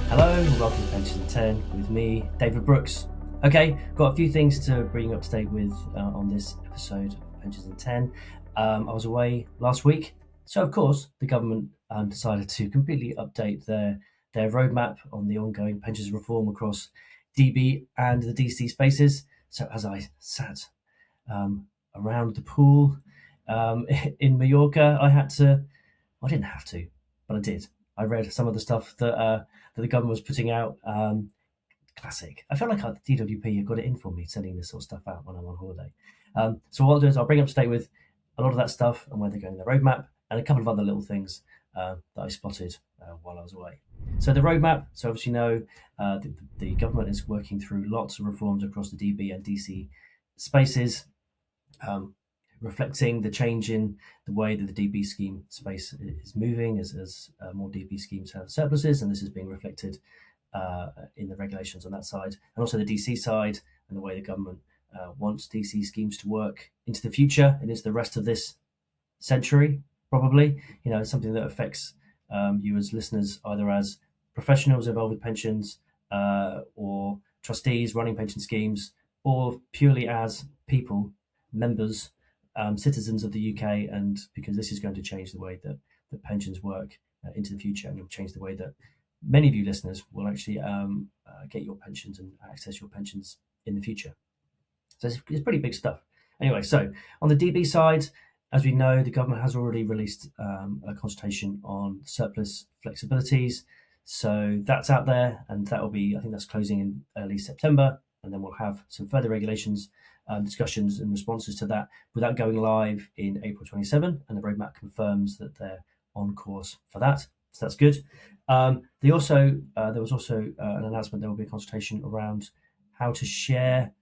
Hello and welcome to Pensions in 10 with me, David Brooks. Okay, got a few things to bring you up to date with on this episode of Pensions in 10. I was away last week, so of course the government decided to completely update their roadmap on the ongoing pensions reform across DB and the DC spaces. So as I sat around the pool in Mallorca, I didn't have to, but I did. I read some of the stuff that the government was putting out. Classic. I feel like the DWP have got it in for me sending this sort of stuff out when I'm on holiday. So what I'll do is I'll bring up to date with a lot of that stuff and where they're going in the roadmap, and a couple of other little things that I spotted while I was away. So the roadmap. So obviously, the government is working through lots of reforms across the DB and DC spaces. Reflecting the change in the way that the DB scheme space is moving as more DB schemes have surpluses, and this is being reflected in the regulations on that side, and also the DC side and the way the government wants DC schemes to work into the future and into the rest of this century, probably. It's something that affects you as listeners, either as professionals involved with pensions or trustees running pension schemes, or purely as people, members, citizens of the UK, and because this is going to change the way that pensions work into the future, and it will change the way that many of you listeners will actually get your pensions and access your pensions in the future. So it's pretty big stuff. Anyway, so on the DB side, as we know, the government has already released a consultation on surplus flexibilities. So that's out there, and that will be, I think that's closing in early September, and then we'll have some further regulations, discussions and responses to that without going live in April 27, and the roadmap confirms that they're on course for that. So that's good. There was also an announcement there will be a consultation around how to share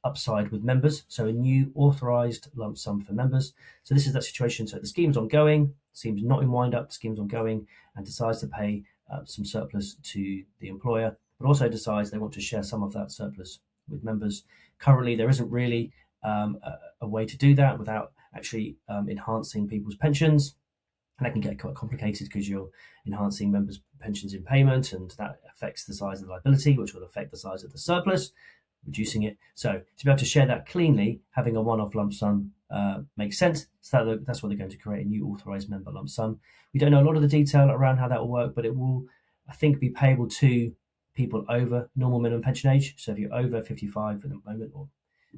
upside with members, so a new authorised lump sum for members. So this is that situation. So the scheme's ongoing, scheme's not in wind up, the scheme's ongoing, and decides to pay some surplus to the employer, but also decides they want to share some of that surplus with members. Currently, there isn't really a way to do that without actually enhancing people's pensions. And that can get quite complicated because you're enhancing members' pensions in payment, and that affects the size of the liability, which will affect the size of the surplus, reducing it. So to be able to share that cleanly, having a one-off lump sum makes sense. So that's why they're going to create a new authorised member lump sum. We don't know a lot of the detail around how that will work, but it will, I think, be payable to people over normal minimum pension age. So if you're over 55 at the moment, or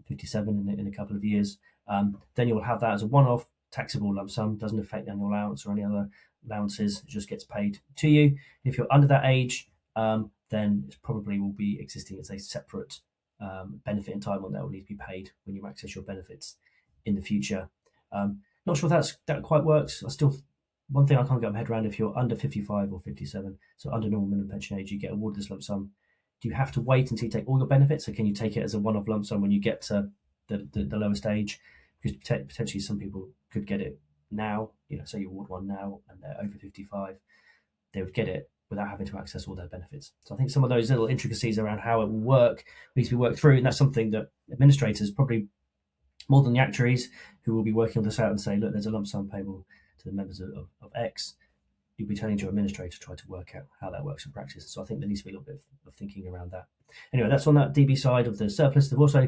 57 in a couple of years, then you'll have that as a one-off taxable lump sum. Doesn't affect annual allowance or any other allowances. It just gets paid to you. If you're under that age, then it probably will be existing as a separate benefit entitlement that will need to be paid when you access your benefits in the future. Not sure if that quite works. One thing I can't get my head around, if you're under 55 or 57, so under normal minimum pension age, you get awarded this lump sum. Do you have to wait until you take all your benefits, or can you take it as a one-off lump sum when you get to the lowest age? Because potentially some people could get it now. Say you award one now and they're over 55, they would get it without having to access all their benefits. So I think some of those little intricacies around how it will work needs to be worked through, and that's something that administrators, probably more than the actuaries, who will be working on this out and say, look, there's a lump sum payable to the members of X. You'll be turning to your administrator to try to work out how that works in practice. So I think there needs to be a little bit of thinking around that. Anyway, that's on that DB side of the surplus. They've also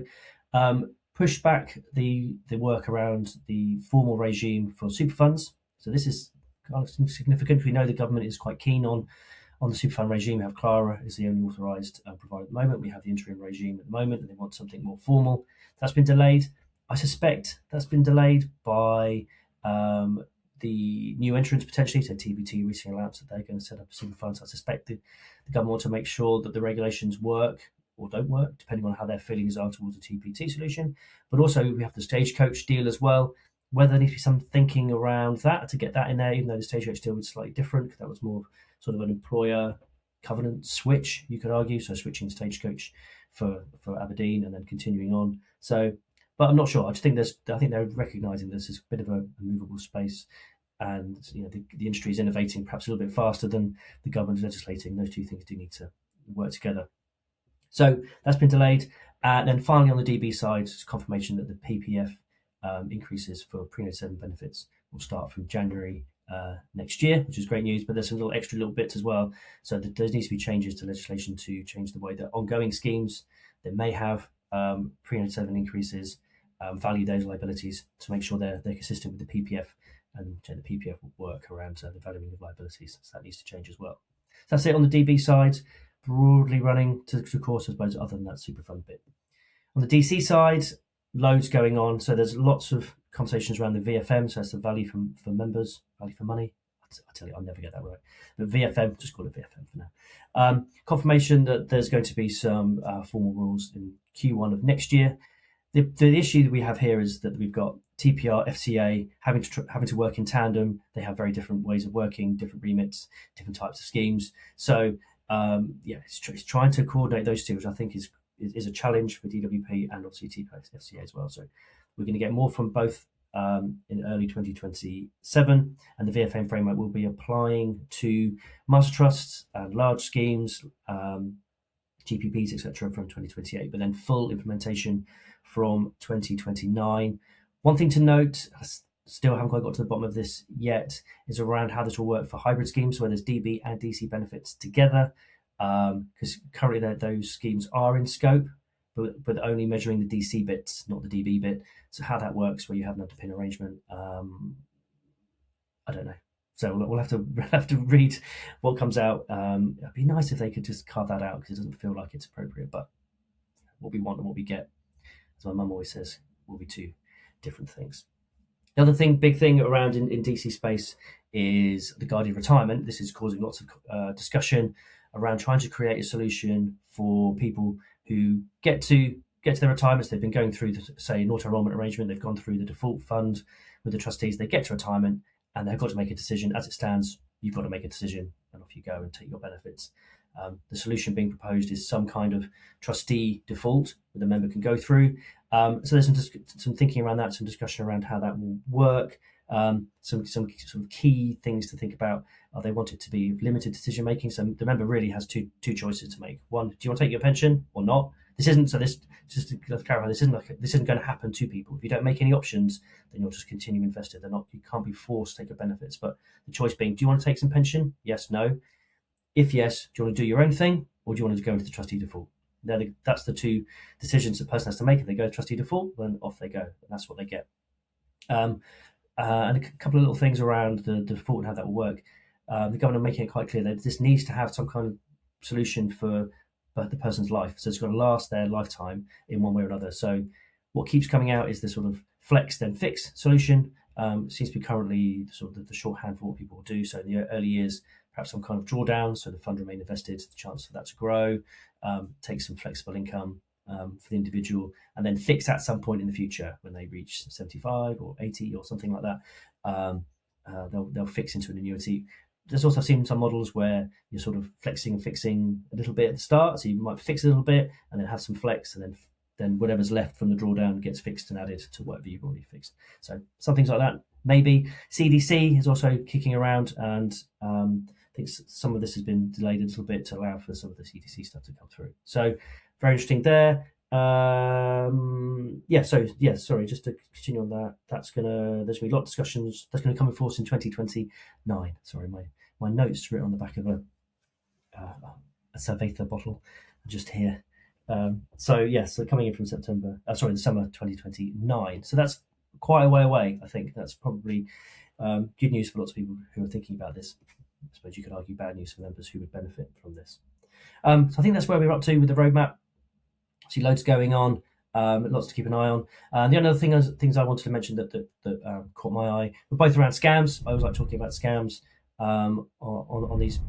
pushed back the work around the formal regime for super funds. So this is kind of significant. We know the government is quite keen on the super fund regime. We have Clara is the only authorised provider at the moment. We have the interim regime at the moment, and they want something more formal. That's been delayed. I suspect that's been delayed by the new entrants potentially, so TBT recently announced that they're going to set up a super fund. So I suspect the government wants to make sure that the regulations work or don't work, depending on how their feelings are towards the TPT solution. But also we have the Stagecoach deal as well, whether there needs to be some thinking around that to get that in there, even though the Stagecoach deal was slightly different, because that was more sort of an employer covenant switch, you could argue, so switching Stagecoach for Aberdeen and then continuing on. So, but I'm not sure. I think they're recognising this as a bit of a movable space, and the industry is innovating perhaps a little bit faster than the government is legislating. Those two things do need to work together. So that's been delayed. And then finally on the DB side, it's confirmation that the PPF increases for pre-notice 7 benefits will start from January next year, which is great news. But there's some little bits as well. So there needs to be changes to legislation to change the way that ongoing schemes that may have pre-97 increases value those liabilities to make sure they're consistent with the PPF, and the PPF will work around the valuing of liabilities. So that needs to change as well. So that's it on the DB side. Broadly running to course, I suppose, other than that super fun bit. On the DC side, loads going on. So there's lots of conversations around the VFM, so that's the value for members, value for money. I tell you, I'll never get that right. But VFM, just call it VFM for now. Confirmation that there's going to be some formal rules in Q1 of next year. The issue that we have here is that we've got TPR, FCA having to work in tandem. They have very different ways of working, different remits, different types of schemes. So it's trying to coordinate those two, which I think is a challenge for DWP and obviously TPR, FCA as well. So we're going to get more from both in early 2027, and the VFM framework will be applying to master trusts and large schemes, GPPs, etc., from 2028, but then full implementation from 2029. One thing to note, I still haven't quite got to the bottom of this yet, is around how this will work for hybrid schemes where there's DB and DC benefits together, because currently those schemes are in scope, but only measuring the DC bits, not the DB bit. So how that works, where you have an underpin arrangement, I don't know. So we'll have to read what comes out. It'd be nice if they could just carve that out, because it doesn't feel like it's appropriate. But what we want and what we get, as my mum always says, will be two different things. The other big thing around in DC space is the guardian retirement. This is causing lots of discussion around trying to create a solution for people who get to their retirements. They've been going through, say, an auto-enrollment arrangement. They've gone through the default fund with the trustees. They get to retirement, and they've got to make a decision. As it stands, you've got to make a decision, and off you go and take your benefits. The solution being proposed is some kind of trustee default that the member can go through. So there's some thinking around that, some discussion around how that will work. Some sort of key things to think about. They want it to be limited decision making. So the member really has two choices to make. One, do you want to take your pension or not? Just to clarify, this isn't going to happen to people. If you don't make any options, then you'll just continue invested. You can't be forced to take your benefits. But the choice being, do you want to take some pension? Yes, no. If yes, do you want to do your own thing, or do you want to go into the trustee default? That's the two decisions the person has to make. If they go to trustee default, then off they go, and that's what they get. And a couple of little things around the default and how that will work. The government making it quite clear that this needs to have some kind of solution for the person's life. So it's got to last their lifetime in one way or another. So what keeps coming out is the sort of flex then fix solution. Seems to be currently sort of the shorthand for what people will do. So in the early years, perhaps some kind of drawdown, so the fund remain invested, the chance for that to grow, take some flexible income for the individual, and then fix at some point in the future when they reach 75 or 80 or something like that. They'll fix into an annuity. There's also seen some models where you're sort of flexing and fixing a little bit at the start, so you might fix a little bit and then have some flex, and then whatever's left from the drawdown gets fixed and added to whatever you've already fixed. So some things like that. Maybe CDC is also kicking around, and I think some of this has been delayed a little bit to allow for some of the CDC stuff to come through. So very interesting there. Sorry, just to continue on that, there's gonna be a lot of discussions that's gonna come in force in 2029. Sorry, my notes written on the back of a Savatha bottle just here. So coming in from the summer 2029. So that's quite a way away. I think that's probably good news for lots of people who are thinking about this. I suppose you could argue bad news for members who would benefit from this. So I think that's where we're up to with the roadmap. See loads going on, lots to keep an eye on. The other things I wanted to mention that caught my eye were both around scams. I always like talking about scams on these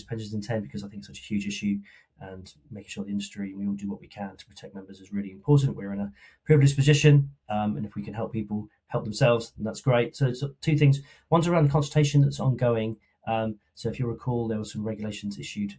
pensions in 10, because I think it's such a huge issue, and making sure the industry, we all do what we can to protect members, is really important. We're in a privileged position, and if we can help people help themselves, then that's great. So it's two things. One's around the consultation that's ongoing. So if you recall, there were some regulations issued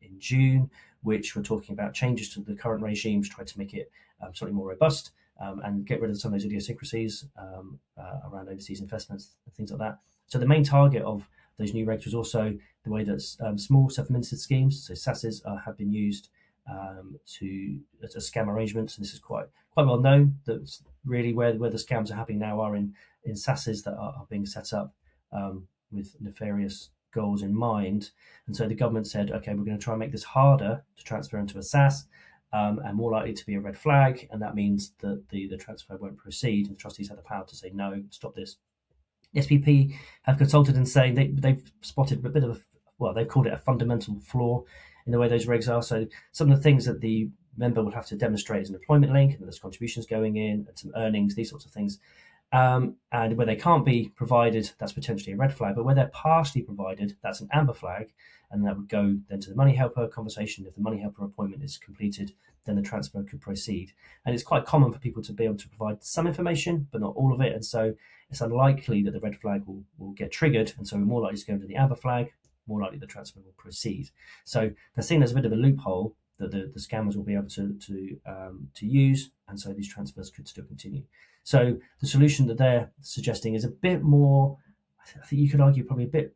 in June, which were talking about changes to the current regimes, try to make it slightly more robust, and get rid of some of those idiosyncrasies around overseas investments and things like that. So the main target of those new regs was also the way that small self-administered schemes, so SASs, have been used as scam arrangements. And this is quite well known, that really where the scams are happening now are in SASs that are being set up with nefarious goals in mind. And so the government said, okay, we're going to try and make this harder to transfer into a SAS, and more likely to be a red flag. And that means that the transfer won't proceed. And the trustees have the power to say, no, stop this. The SPP have consulted and saying they've spotted a bit of they've called it a fundamental flaw in the way those regs are. So some of the things that the member would have to demonstrate is an employment link, and there's contributions going in, and some earnings, these sorts of things. And where they can't be provided, that's potentially a red flag. But where they're partially provided, that's an amber flag, and that would go then to the money helper conversation. If the money helper appointment is completed, then the transfer could proceed. And it's quite common for people to be able to provide some information, but not all of it. And so it's unlikely that the red flag will get triggered. And so we're more likely to go into the amber flag, more likely the transfer will proceed. So they're seeing there's a bit of a loophole that the scammers will be able to use, and so these transfers could still continue. So the solution that they're suggesting is a bit more, I think you could argue probably a bit,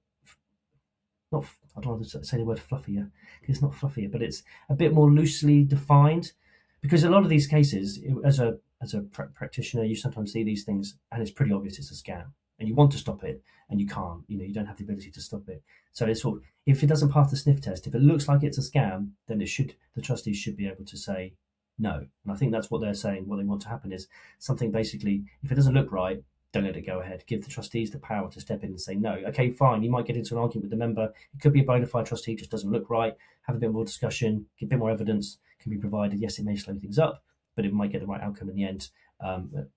not, I don't want to say the word fluffier, it's not fluffier, but it's a bit more loosely defined, because a lot of these cases, as a practitioner, you sometimes see these things and it's pretty obvious it's a scam, and you want to stop it and you can't, you don't have the ability to stop it. So it's sort of, if it doesn't pass the sniff test, if it looks like it's a scam, then the trustees should be able to say no. And I think that's what they're saying. What they want to happen is something, basically, if it doesn't look right, don't let it go ahead. Give the trustees the power to step in and say no. Okay, fine, you might get into an argument with the member. It could be a bona fide trustee, just doesn't look right. Have a bit more discussion, get a bit more evidence can be provided. Yes, it may slow things up, but it might get the right outcome in the end, and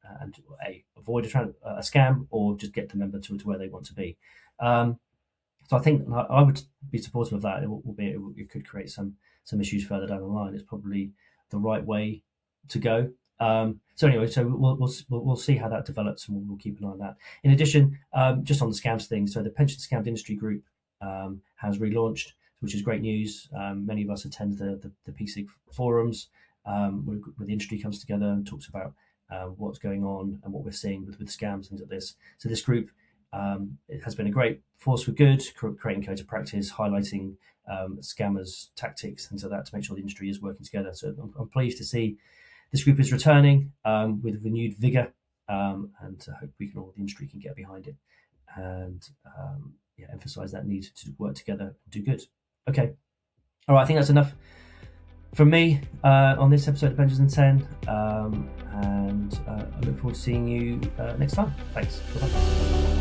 avoid a scam, or just get the member to where they want to be. So I think I would be supportive of that. It could create some issues further down the line. It's probably the right way to go. So anyway, so we'll see how that develops, and we'll keep an eye on that. In addition, just on the scams thing, so the Pension Scam Industry Group has relaunched, which is great news. Many of us attend the PSIG forums, where the industry comes together and talks about what's going on and what we're seeing with scams, things like this. So this group, it has been a great force for good, creating codes of practice, highlighting scammers' tactics, things like that, to make sure the industry is working together. So I'm pleased to see this group is returning with renewed vigour, and I hope the industry can get behind it and emphasise that need to work together and do good. Okay, all right, I think that's enough from me on this episode of Pensions in 10, and I look forward to seeing you next time. Thanks. Bye-bye.